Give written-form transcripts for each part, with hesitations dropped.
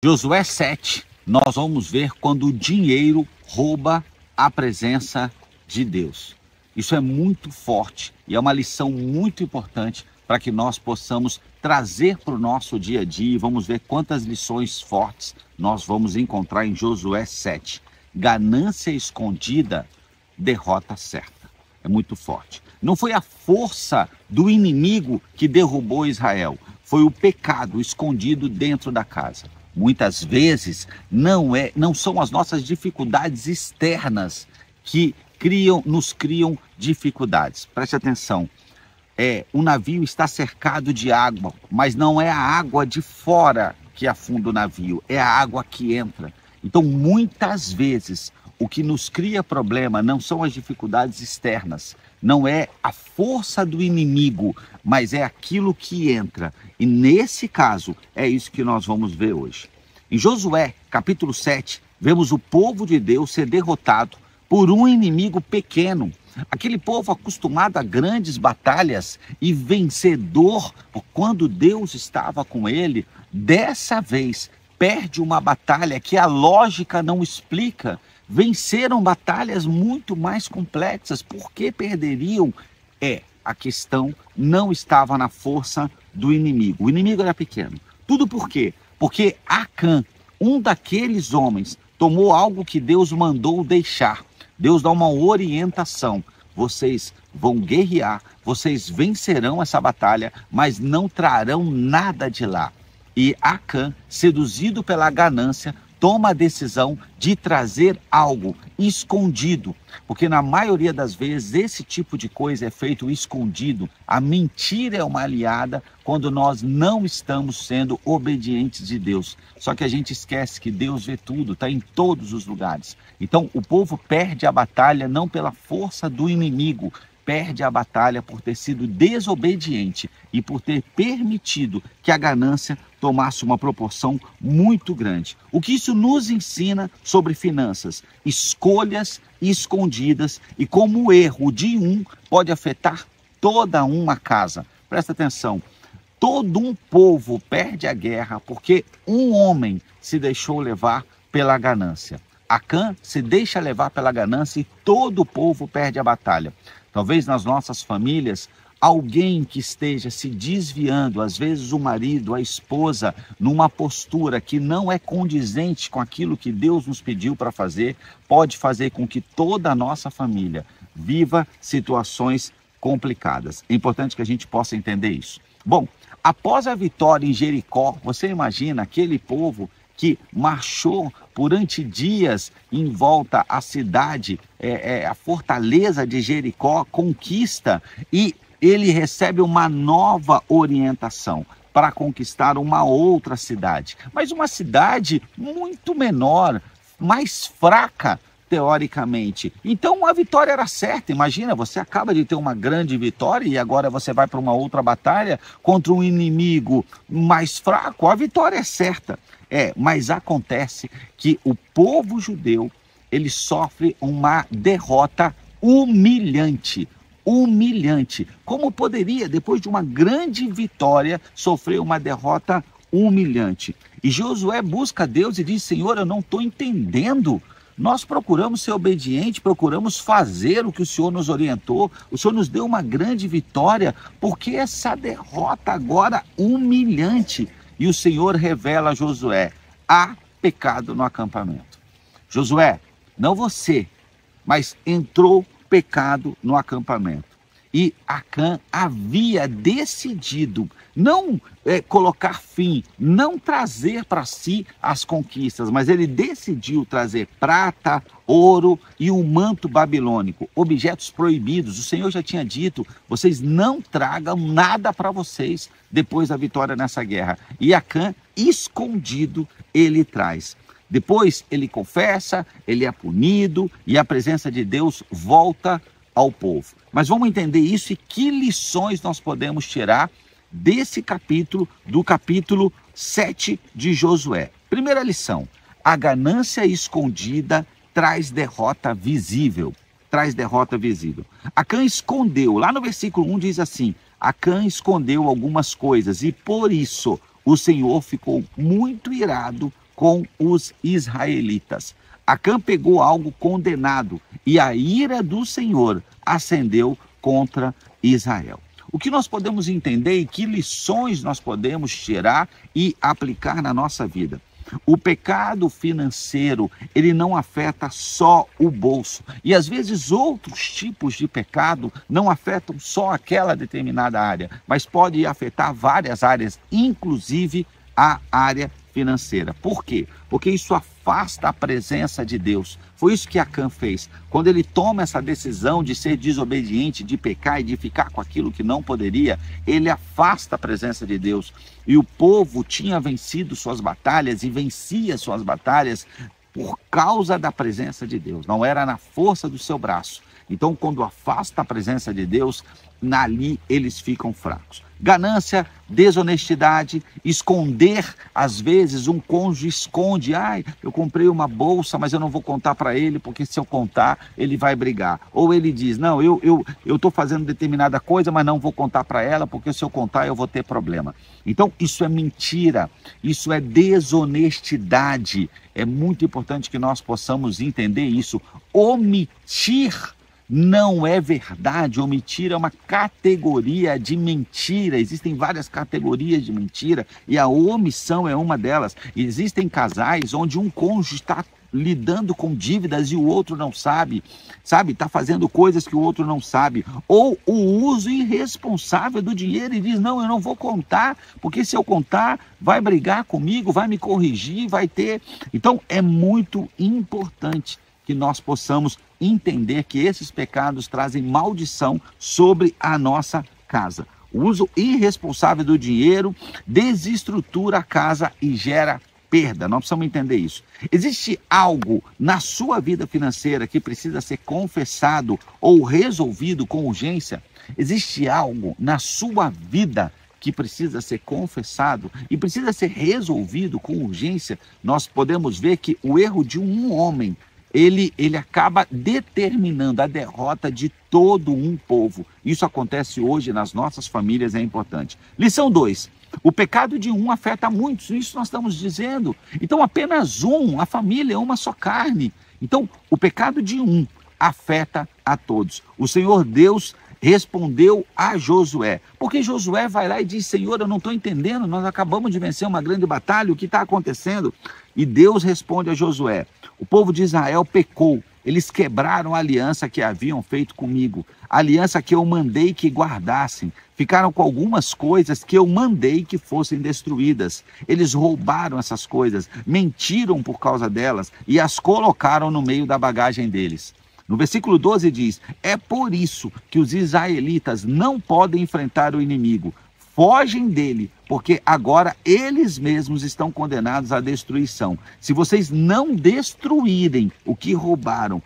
Josué 7, nós vamos ver quando o dinheiro rouba a presença de Deus. Isso é muito forte e é uma lição muito importante para que nós possamos trazer para o nosso dia a dia. E vamos ver quantas lições fortes nós vamos encontrar em Josué 7. Ganância escondida, derrota certa. É muito forte. Não foi a força do inimigo que derrubou Israel, foi o pecado escondido dentro da casa. Muitas vezes não são as nossas dificuldades externas que nos criam dificuldades. Preste atenção. O navio está cercado de água, mas não é a água de fora que afunda o navio, é a água que entra. Então, muitas vezes, o que nos cria problema não são as dificuldades externas, não é a força do inimigo, mas é aquilo que entra. E nesse caso, é isso que nós vamos ver hoje. Em Josué, capítulo 7, vemos o povo de Deus ser derrotado por um inimigo pequeno. Aquele povo acostumado a grandes batalhas e vencedor quando Deus estava com ele, dessa vez perde uma batalha que a lógica não explica. Venceram batalhas muito mais complexas. Por que perderiam? A questão não estava na força do inimigo. O inimigo era pequeno. Tudo por quê? Porque Acã, um daqueles homens, tomou algo que Deus mandou deixar. Deus dá uma orientação. Vocês vão guerrear, vocês vencerão essa batalha, mas não trarão nada de lá. E Acã, seduzido pela ganância, toma a decisão de trazer algo escondido, porque na maioria das vezes esse tipo de coisa é feito escondido. A mentira é uma aliada quando nós não estamos sendo obedientes de Deus. Só que a gente esquece que Deus vê tudo, está em todos os lugares. Então o povo perde a batalha não pela força do inimigo, perde a batalha por ter sido desobediente e por ter permitido que a ganância tomasse uma proporção muito grande. O que isso nos ensina sobre finanças? Escolhas escondidas e como o erro de um pode afetar toda uma casa. Presta atenção, todo um povo perde a guerra porque um homem se deixou levar pela ganância. Acã se deixa levar pela ganância e todo o povo perde a batalha. Talvez nas nossas famílias, alguém que esteja se desviando, às vezes o marido, a esposa, numa postura que não é condizente com aquilo que Deus nos pediu para fazer, pode fazer com que toda a nossa família viva situações complicadas. É importante que a gente possa entender isso. Bom, após a vitória em Jericó, você imagina aquele povo que marchou durante dias em volta à cidade, a fortaleza de Jericó, conquista, e ele recebe uma nova orientação para conquistar uma outra cidade. Mas uma cidade muito menor, mais fraca, teoricamente. Então a vitória era certa. Imagina, você acaba de ter uma grande vitória e agora você vai para uma outra batalha contra um inimigo mais fraco. A vitória é certa. Mas acontece que o povo judeu, ele sofre uma derrota humilhante. Como poderia, depois de uma grande vitória, sofrer uma derrota humilhante? E Josué busca Deus e diz: Senhor, eu não estou entendendo. Nós procuramos ser obedientes, procuramos fazer o que o Senhor nos orientou. O Senhor nos deu uma grande vitória. Por que essa derrota agora humilhante? E o Senhor revela a Josué: há pecado no acampamento. Josué, não você, mas entrou pecado no acampamento. E Acã havia decidido não colocar fim, não trazer para si as conquistas, mas ele decidiu trazer prata, ouro e um manto babilônico, objetos proibidos. O Senhor já tinha dito: vocês não tragam nada para vocês depois da vitória nessa guerra. E Acã, escondido, ele traz. Depois ele confessa, ele é punido e a presença de Deus volta ao povo. Mas vamos entender isso e que lições nós podemos tirar desse capítulo, do capítulo 7 de Josué. Primeira lição: a ganância escondida traz derrota visível. Acã escondeu, lá no versículo 1 diz assim: Acã escondeu algumas coisas e por isso o Senhor ficou muito irado com os israelitas. Acã pegou algo condenado e a ira do Senhor acendeu contra Israel. O que nós podemos entender e que lições nós podemos tirar e aplicar na nossa vida? O pecado financeiro, ele não afeta só o bolso. E às vezes outros tipos de pecado não afetam só aquela determinada área, mas pode afetar várias áreas, inclusive a área financeira. Por quê? Porque isso afasta a presença de Deus. Foi isso que Acã fez. Quando ele toma essa decisão de ser desobediente, de pecar e de ficar com aquilo que não poderia, ele afasta a presença de Deus. E o povo tinha vencido suas batalhas e vencia suas batalhas por causa da presença de Deus. Não era na força do seu braço. Então, quando afasta a presença de Deus, ali eles ficam fracos. Ganância, desonestidade, esconder, às vezes um cônjuge esconde, eu comprei uma bolsa, mas eu não vou contar para ele, porque se eu contar, ele vai brigar. Ou ele diz, não, eu estou fazendo determinada coisa, mas não vou contar para ela, porque se eu contar, eu vou ter problema. Então, isso é mentira, isso é desonestidade. É muito importante que nós possamos entender isso. Omitir não é verdade. Omitir é uma categoria de mentira. Existem várias categorias de mentira e a omissão é uma delas. Existem casais onde um cônjuge está lidando com dívidas e o outro não sabe, está fazendo coisas que o outro não sabe, ou o uso irresponsável do dinheiro e diz, não, eu não vou contar, porque se eu contar, vai brigar comigo, vai me corrigir, vai ter. Então, é muito importante que nós possamos entender que esses pecados trazem maldição sobre a nossa casa. O uso irresponsável do dinheiro desestrutura a casa e gera perda. Nós precisamos entender isso. Existe algo na sua vida financeira que precisa ser confessado ou resolvido com urgência? Existe algo na sua vida que precisa ser confessado e precisa ser resolvido com urgência? Nós podemos ver que o erro de um homem, ele acaba determinando a derrota de todo um povo. Isso acontece hoje nas nossas famílias, é importante. Lição 2. O pecado de um afeta muitos, isso nós estamos dizendo. Então apenas a família é uma só carne. Então o pecado de um afeta a todos. O Senhor Deus respondeu a Josué, porque Josué vai lá e diz, Senhor, eu não estou entendendo, nós acabamos de vencer uma grande batalha, o que está acontecendo? E Deus responde a Josué, o povo de Israel pecou, eles quebraram a aliança que haviam feito comigo, a aliança que eu mandei que guardassem, ficaram com algumas coisas que eu mandei que fossem destruídas, eles roubaram essas coisas, mentiram por causa delas e as colocaram no meio da bagagem deles. No versículo 12 diz, é por isso que os israelitas não podem enfrentar o inimigo, fogem dele, porque agora eles mesmos estão condenados à destruição. Se vocês não destruírem o que roubaram,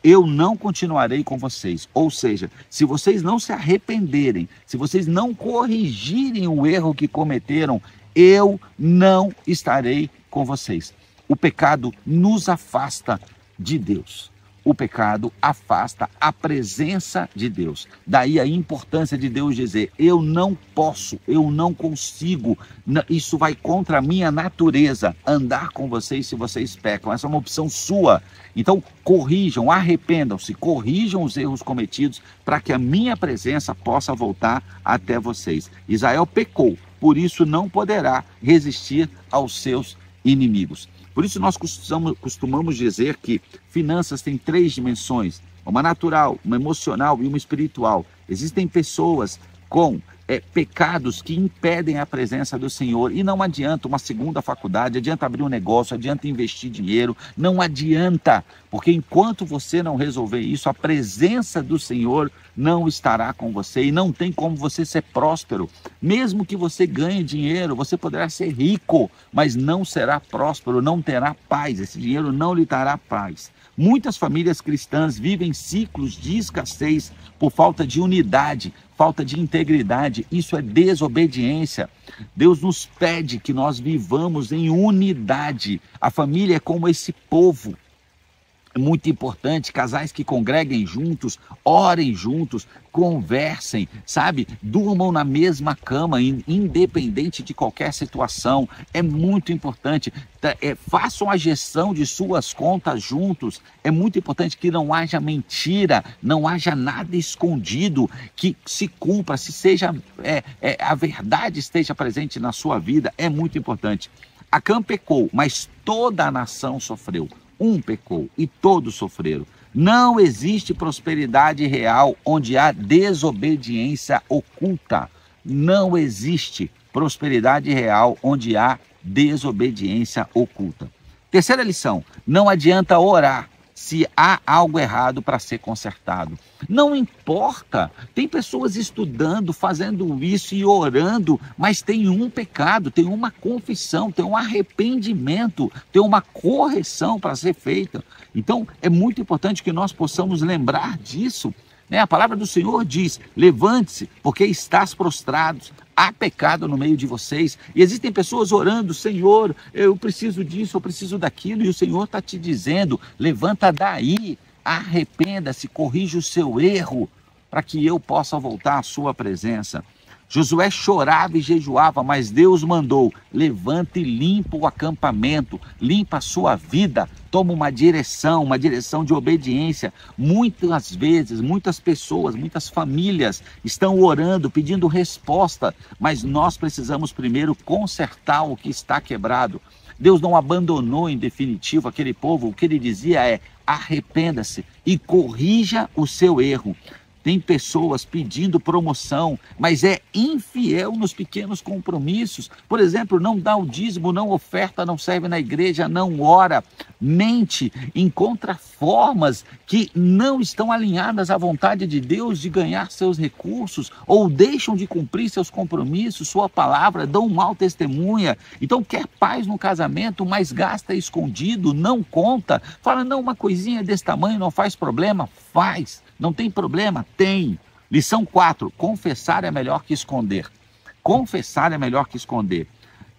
eu não continuarei com vocês. Ou seja, se vocês não se arrependerem, se vocês não corrigirem o erro que cometeram, eu não estarei com vocês. O pecado nos afasta de Deus. O pecado afasta a presença de Deus. Daí a importância de Deus dizer, eu não posso, eu não consigo, isso vai contra a minha natureza, andar com vocês se vocês pecam. Essa é uma opção sua. Então, corrijam, arrependam-se, corrijam os erros cometidos para que a minha presença possa voltar até vocês. Israel pecou, por isso não poderá resistir aos seus inimigos. Por isso nós costumamos dizer que finanças têm 3 dimensões, uma natural, uma emocional e uma espiritual. Existem pessoas com pecados que impedem a presença do Senhor e não adianta uma segunda faculdade, adianta abrir um negócio, adianta investir dinheiro, não adianta, porque enquanto você não resolver isso, a presença do Senhor não estará com você e não tem como você ser próspero. Mesmo que você ganhe dinheiro, você poderá ser rico, mas não será próspero, não terá paz, esse dinheiro não lhe dará paz. Muitas famílias cristãs vivem ciclos de escassez por falta de unidade, falta de integridade. Isso é desobediência. Deus nos pede que nós vivamos em unidade. A família é como esse povo. É muito importante, casais que congreguem juntos, orem juntos, conversem, sabe? Durmam na mesma cama, independente de qualquer situação. É muito importante. Façam a gestão de suas contas juntos. É muito importante que não haja mentira, não haja nada escondido, que se cumpra, se seja a verdade esteja presente na sua vida. É muito importante. Acã pecou, mas toda a nação sofreu. Um pecou e todos sofreram. Não existe prosperidade real onde há desobediência oculta. Não existe prosperidade real onde há desobediência oculta. Terceira lição: não adianta orar se há algo errado para ser consertado. Não importa, tem pessoas estudando, fazendo isso e orando, mas tem um pecado, tem uma confissão, tem um arrependimento, tem uma correção para ser feita. Então é muito importante que nós possamos lembrar disso. A palavra do Senhor diz: levante-se, porque estás prostrados, há pecado no meio de vocês. E existem pessoas orando: Senhor, eu preciso disso, eu preciso daquilo, e o Senhor está te dizendo: levanta daí, arrependa-se, corrija o seu erro, para que eu possa voltar à sua presença. Josué chorava e jejuava, mas Deus mandou: levanta e limpa o acampamento, limpa a sua vida, toma uma direção de obediência. Muitas vezes, muitas pessoas, muitas famílias estão orando, pedindo resposta, mas nós precisamos primeiro consertar o que está quebrado. Deus não abandonou em definitivo aquele povo. O que ele dizia é: arrependa-se e corrija o seu erro. Tem pessoas pedindo promoção, mas é infiel nos pequenos compromissos. Por exemplo, não dá o dízimo, não oferta, não serve na igreja, não ora, mente, encontra formas que não estão alinhadas à vontade de Deus de ganhar seus recursos, ou deixam de cumprir seus compromissos, sua palavra, dão mau testemunha. Então quer paz no casamento, mas gasta escondido, não conta. Fala: não, uma coisinha desse tamanho não faz problema. Faz. Não tem problema? Tem. Lição 4, confessar é melhor que esconder. Confessar é melhor que esconder.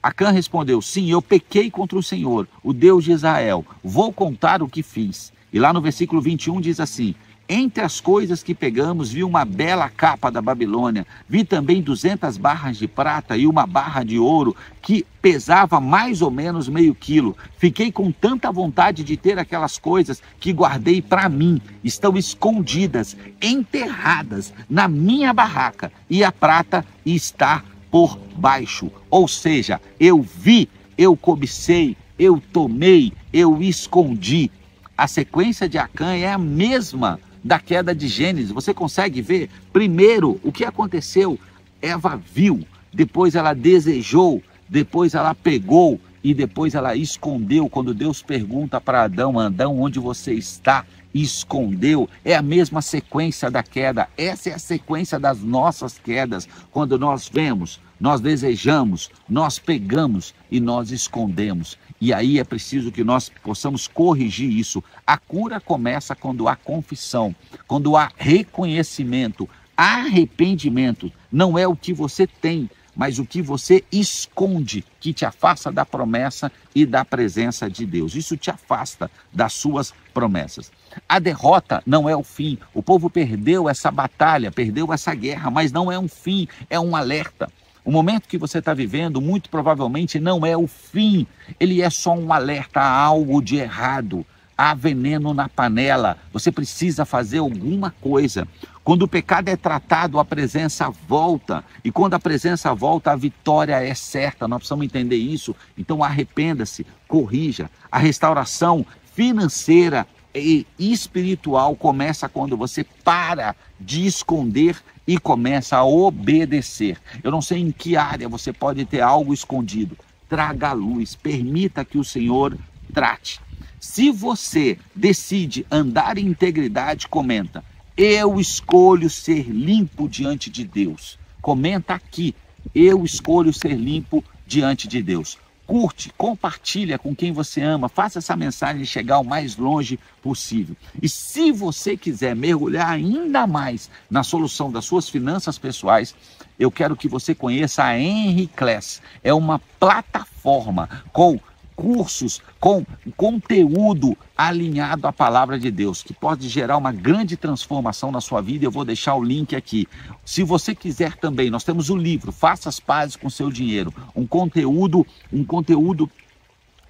Acã respondeu: sim, eu pequei contra o Senhor, o Deus de Israel. Vou contar o que fiz. E lá no versículo 21 diz assim: entre as coisas que pegamos, vi uma bela capa da Babilônia, vi também 200 barras de prata e uma barra de ouro, que pesava mais ou menos meio quilo. Fiquei com tanta vontade de ter aquelas coisas que guardei para mim. Estão escondidas, enterradas na minha barraca, e a prata está por baixo. Ou seja, eu vi, eu cobicei, eu tomei, eu escondi. A sequência de Acã é a mesma da queda de Gênesis. Você consegue ver? Primeiro, o que aconteceu? Eva viu, depois ela desejou, depois ela pegou e depois ela escondeu. Quando Deus pergunta para Adão: Adão, onde você está? Escondeu. É a mesma sequência da queda. Essa é a sequência das nossas quedas. Quando nós vemos, nós desejamos, nós pegamos e nós escondemos. E aí é preciso que nós possamos corrigir isso. A cura começa quando há confissão, quando há reconhecimento, arrependimento. Não é o que você tem, mas o que você esconde, que te afasta da promessa e da presença de Deus. Isso te afasta das suas promessas. A derrota não é o fim. O povo perdeu essa batalha, perdeu essa guerra, mas não é um fim, é um alerta. O momento que você está vivendo, muito provavelmente, não é o fim. Ele é só um alerta a algo de errado. Há veneno na panela. Você precisa fazer alguma coisa. Quando o pecado é tratado, a presença volta. E quando a presença volta, a vitória é certa. Nós precisamos entender isso. Então arrependa-se, corrija. A restauração financeira e espiritual começa quando você para de esconder e começa a obedecer. Eu não sei em que área você pode ter algo escondido. Traga a luz, permita que o Senhor trate. Se você decide andar em integridade, comenta: eu escolho ser limpo diante de Deus. Comenta aqui: eu escolho ser limpo diante de Deus. Curte, compartilha com quem você ama, faça essa mensagem chegar o mais longe possível. E se você quiser mergulhar ainda mais na solução das suas finanças pessoais, eu quero que você conheça a Henry Class. É uma plataforma com cursos com conteúdo alinhado à palavra de Deus, que pode gerar uma grande transformação na sua vida. Eu vou deixar o link aqui. Se você quiser também, nós temos o livro Faça as Pazes com Seu Dinheiro, um conteúdo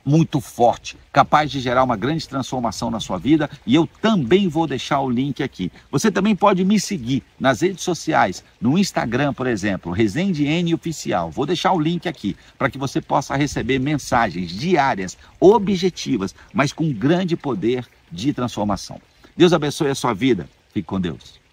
muito forte, capaz de gerar uma grande transformação na sua vida, e eu também vou deixar o link aqui. Você também pode me seguir nas redes sociais, no Instagram, por exemplo, Resende N Oficial. Vou deixar o link aqui para que você possa receber mensagens diárias, objetivas, mas com grande poder de transformação. Deus abençoe a sua vida. Fique com Deus.